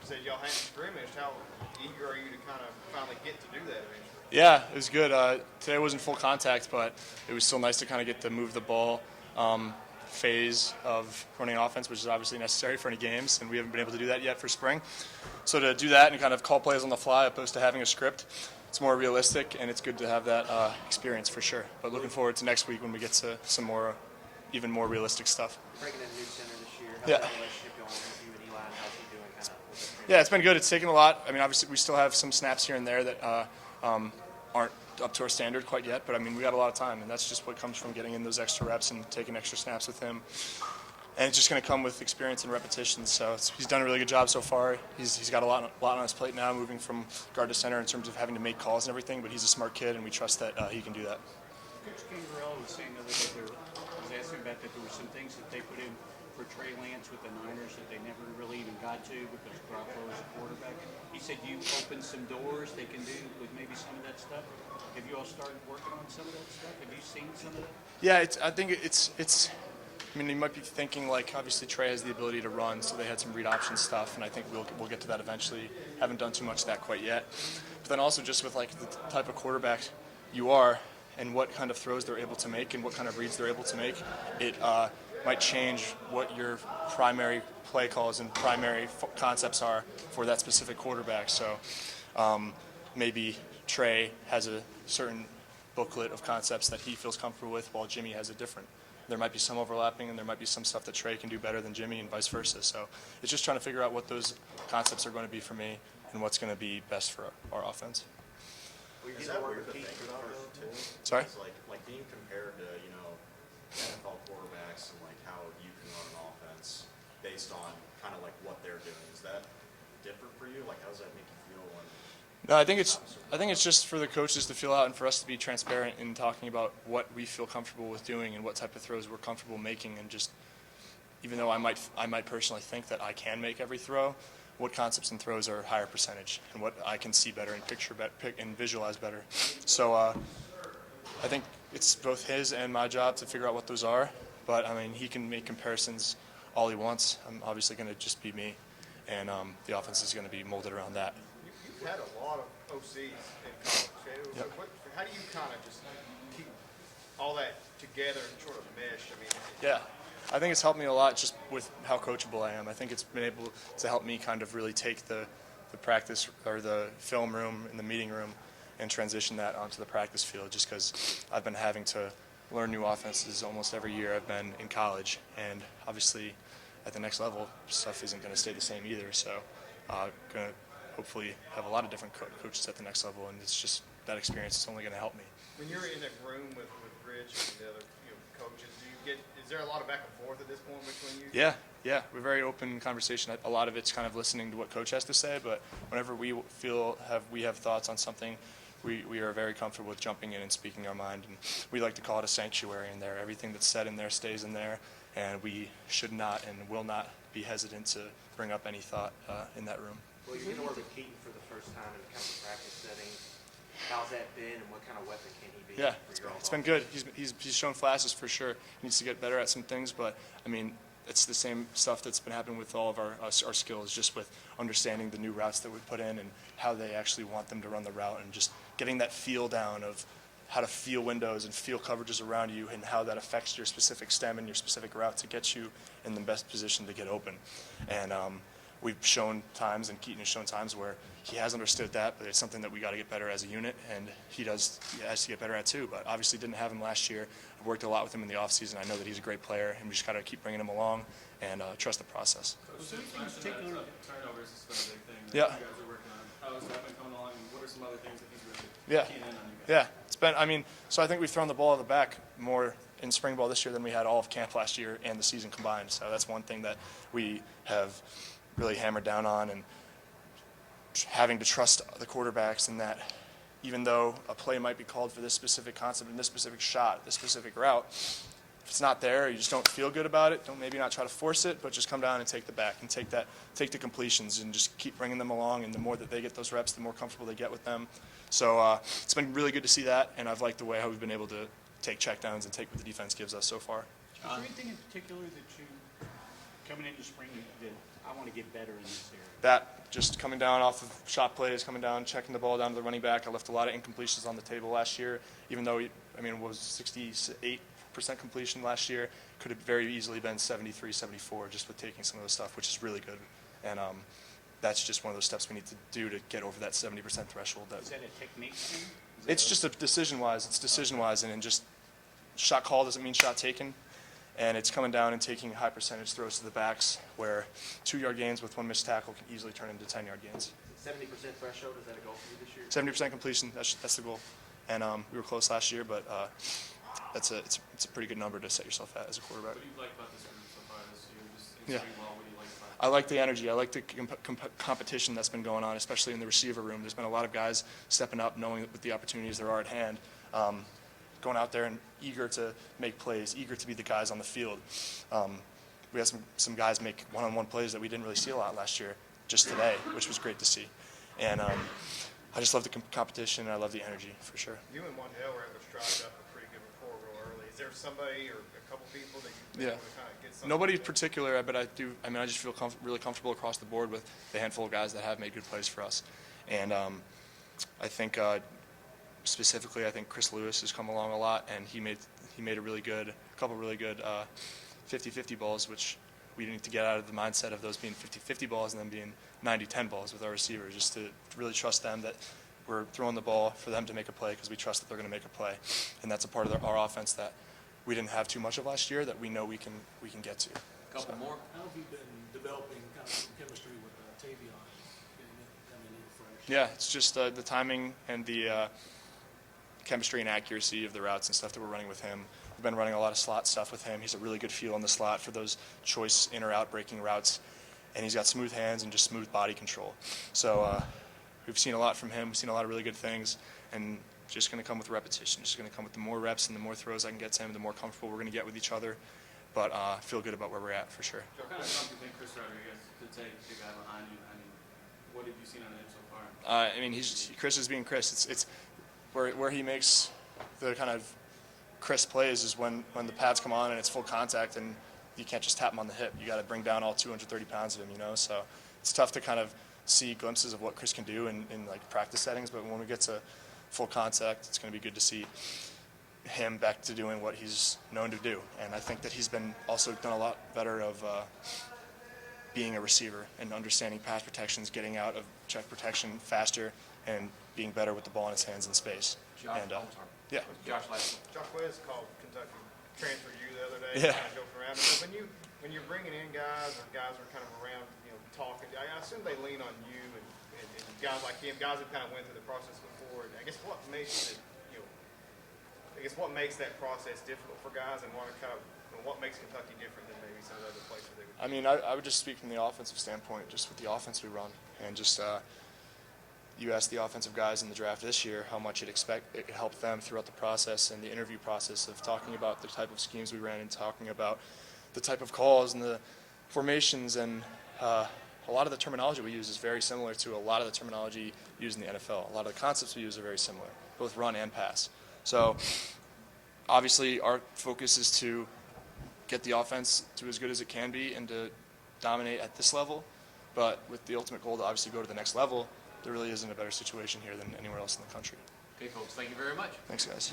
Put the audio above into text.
said y'all hadn't scrimmaged. How eager are you to kind of finally get to do that eventually? Yeah, it was good. Today wasn't full contact, but it was still nice to kind of get to move the ball phase of running offense, which is obviously necessary for any games, and we haven't been able to do that yet for spring. So to do that and kind of call plays on the fly opposed to having a script, it's more realistic, and it's good to have that experience for sure. But looking forward to next week when we get to some more, even more realistic stuff. Bringing in a new center this year, how's Yeah. that relationship going with you and Eli, and how's he doing kind of? Yeah, it's been good. It's taken a lot. I mean, obviously, we still have some snaps here and there that aren't up to our standard quite yet, but I mean, we got a lot of time, and that's just what comes from getting in those extra reps and taking extra snaps with him. And it's just going to come with experience and repetition. So he's done a really good job so far. He's got a lot on his plate now, moving from guard to center in terms of having to make calls and everything, but he's a smart kid, and we trust that he can do that. Coach Gangarella was saying the other day, I was asking about that there were some things that they put in for Trey Lance with the Niners that they never really even got to because Garoppolo was a quarterback. He said you opened some doors they can do with maybe some of that stuff. Have you all started working on some of that stuff? Have you seen some of that? Yeah, I think it's. I mean, you might be thinking like obviously Trey has the ability to run, so they had some read option stuff, and I think we'll get to that eventually. Haven't done too much of that quite yet, but then also just with like the type of quarterback you are and what kind of throws they're able to make and what kind of reads they're able to make, it might change what your primary play calls and primary concepts are for that specific quarterback. So maybe Trey has a certain booklet of concepts that he feels comfortable with, while Jimmy has a different. There might be some overlapping, and there might be some stuff that Trey can do better than Jimmy, and vice versa. So it's just trying to figure out what those concepts are going to be for me and what's going to be best for our offense. Is that weird to think about too? Sorry? It's like being compared to, NFL quarterbacks and like how you can run an offense based on kind of like what they're doing. Is that different for you? Like, how does that make you feel when? No, I think it's just for the coaches to feel out and for us to be transparent in talking about what we feel comfortable with doing and what type of throws we're comfortable making, and just even though I might personally think that I can make every throw, what concepts and throws are higher percentage and what I can see better and and visualize better. So I think it's both his and my job to figure out what those are. But I mean, he can make comparisons all he wants. I'm obviously going to just be me, and the offense is going to be molded around that. You've had a lot of OCs in college. So Yep. how do you kind of just keep all that together and sort of mesh? I mean, Yeah, I think it's helped me a lot just with how coachable I am. I think it's been able to help me kind of really take the practice or the film room and the meeting room and transition that onto the practice field, just because I've been having to learn new offenses almost every year I've been in college. And obviously at the next level, stuff isn't going to stay the same either. So going to hopefully have a lot of different coaches at the next level, and it's just that experience is only going to help me. when you're in that room with Rich and the other coaches, is there a lot of back and forth at this point between you? Yeah, we're very open conversation. A lot of it's kind of listening to what coach has to say, but whenever we feel we have thoughts on something, we are very comfortable with jumping in and speaking our mind, and we like to call it a sanctuary in there. Everything that's said in there stays in there, and we should not and will not be hesitant to bring up any thought in that room. Well, you're going to work with Keaton for the first time in kind of practice setting. How's that been, and what kind of weapon can he be? Yeah, for your it's been good. He's shown flashes for sure. He needs to get better at some things, but I mean, it's the same stuff that's been happening with all of our skills, just with understanding the new routes that we put in and how they actually want them to run the route, and just getting that feel down of how to feel windows and feel coverages around you and how that affects your specific stem and your specific route to get you in the best position to get open. And we've shown times, and Keaton has shown times where he has understood that, but it's something that we got to get better as a unit, and he has to get better at too. But obviously didn't have him last year. I've worked a lot with him in the offseason. I know that he's a great player, and we just got to keep bringing him along and trust the process. Was there anything in particular? Turnovers has been a big thing that Yeah. you guys are working on. How has that been coming along, and what are some other things that he's really Yeah. keying in on you guys? Yeah, it's been, so I think we've thrown the ball at the back more in spring ball this year than we had all of camp last year and the season combined. So that's one thing that we have really hammered down on, and having to trust the quarterbacks in that even though a play might be called for this specific concept and this specific shot, this specific route, if it's not there, you just don't feel good about it, maybe not try to force it, but just come down and take the back and take the completions and just keep bringing them along, and the more that they get those reps, the more comfortable they get with them. So it's been really good to see that, and I've liked the way how we've been able to take checkdowns and take what the defense gives us so far. Is there anything in particular that you, coming into spring, that I want to get better in this area? just coming down off of shot plays, coming down, checking the ball down to the running back. I left a lot of incompletions on the table last year, even though, it was 68% completion last year. Could have very easily been 73, 74 just with taking some of the stuff, which is really good. And that's just one of those steps we need to do to get over that 70% threshold. Is that a technique thing? It's just a decision-wise. It's decision-wise, and just shot call doesn't mean shot taken. And it's coming down and taking high percentage throws to the backs, where 2-yard gains with one missed tackle can easily turn into 10-yard gains. 70% threshold, is that a goal for you this year? 70% completion, that's the goal. And we were close last year, but it's a pretty good number to set yourself at as a quarterback. What do you like about this group so far this year? Just Yeah. extreme well, what do you like about it? I like the energy. I like the competition that's been going on, especially in the receiver room. There's been a lot of guys stepping up, knowing what the opportunities there are at hand, going out there and eager to make plays, eager to be the guys on the field. We had some guys make one-on-one plays that we didn't really see a lot last year, just today, which was great to see. And I just love the competition, and I love the energy, for sure. You and Wandell were able to strike up a pretty good rapport real early. Is there somebody or a couple people that you've been able to kind of get something? Nobody in particular, but I just feel really comfortable across the board with the handful of guys that have made good plays for us. And I think specifically, I think Chris Lewis has come along a lot, and he made a couple really good 50-50 balls, which we need to get out of the mindset of those being 50-50 balls and then being 90-10 balls with our receivers, just to really trust them that we're throwing the ball for them to make a play because we trust that they're going to make a play. And that's a part of our offense that we didn't have too much of last year that we know we can get to. Couple So. more. How have you been developing kind of some chemistry with Tavion, getting it coming in fresh? Yeah, it's just the timing and the chemistry and accuracy of the routes and stuff that we're running with him. We've been running a lot of slot stuff with him. He's a really good feel in the slot for those choice in or out breaking routes, and he's got smooth hands and just smooth body control. So we've seen a lot from him. We've seen a lot of really good things, and just going to come with repetition. Just going to come with the more reps and the more throws I can get to him, the more comfortable we're going to get with each other. But I feel good about where we're at for sure. What kind of jump do you think Chris Rodriguez could take the guy behind you? I mean, what have you seen on him so far? Chris is being Chris. It's where he makes the kind of Chris plays is when the pads come on and it's full contact, and you can't just tap him on the hip. You got to bring down all 230 pounds of him, So it's tough to kind of see glimpses of what Chris can do in like practice settings, but when we get to full contact, it's going to be good to see him back to doing what he's known to do. And I think that he's been also done a lot better of being a receiver and understanding pass protections, getting out of check protection faster, and being better with the ball in his hands in space. Josh, And, I'm sorry. yeah. Josh Last. Jacquez called Kentucky, transferred you the other day, Yeah. kind of joking around. But when you're bringing in guys or guys are kind of around, talking, I assume they lean on you and guys like him, guys who kind of went through the process before. And I guess what makes it, what makes that process difficult for guys, and what makes Kentucky different than maybe some of the other places they would? I would just speak from the offensive standpoint, just with the offense we run, and just you asked the offensive guys in the draft this year how much it helped them throughout the process and the interview process of talking about the type of schemes we ran and talking about the type of calls and the formations, and a lot of the terminology we use is very similar to a lot of the terminology used in the NFL. A lot of the concepts we use are very similar, both run and pass. So obviously our focus is to get the offense to as good as it can be and to dominate at this level, but with the ultimate goal to obviously go to the next level. There really isn't a better situation here than anywhere else in the country. Okay, folks, thank you very much. Thanks, guys.